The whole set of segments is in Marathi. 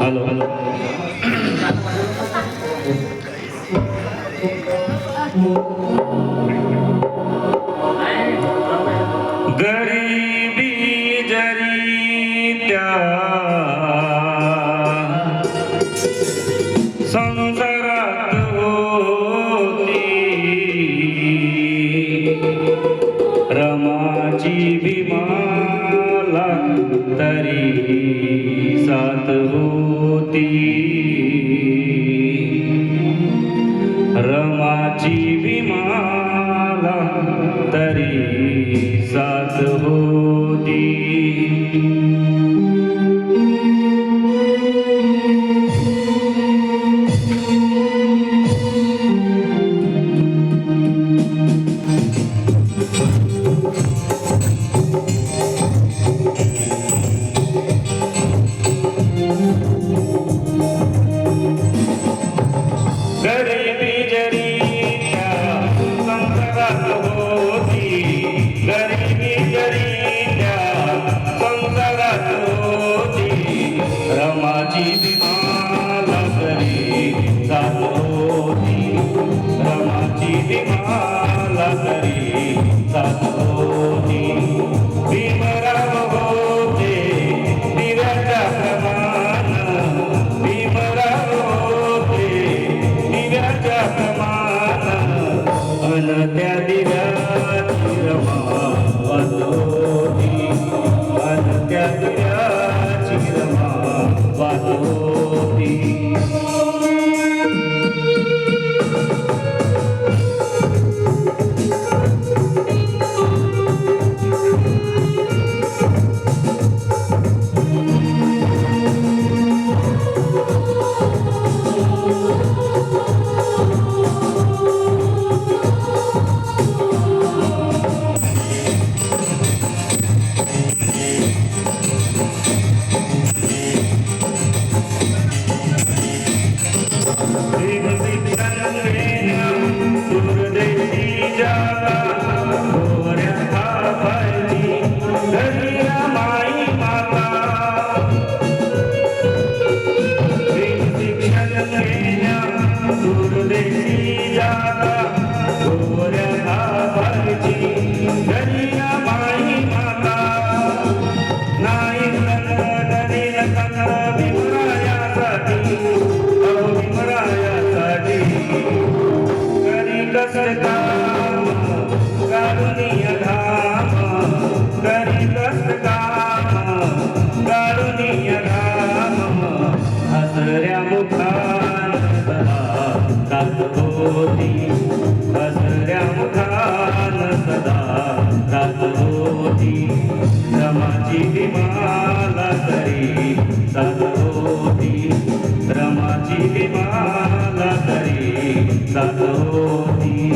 हॅलो हॅलो गरीबी जरी त्या संसारात होती रमाची विमाला तरी साथ होती रमाची विमाला तरी साथ होती गरीबी जरी त्या संसारात होती गरीबी जरी त्या संसारात होती रमाची विमाला तरी साथ होती रमाची विमाला तरी साथ होती भीमराव होते दिव्याच्या प्रमाण भीमराव दिव्याच्या प्रमाण अन त्या दिव्याची रमा वाहत होती अन त्या दिव्याची रमा वाहत होती हसऱ्या मुखान सदा रात होती रमाची विमाला तरी साथ होती रमाची विमाला तरी साथ होती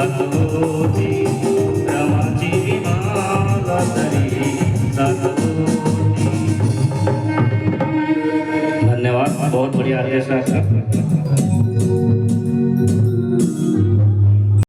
साथ होती रमाची विमाला तरी साथ होती. धन्यवाद. बहुत बढ़िया आदेश है.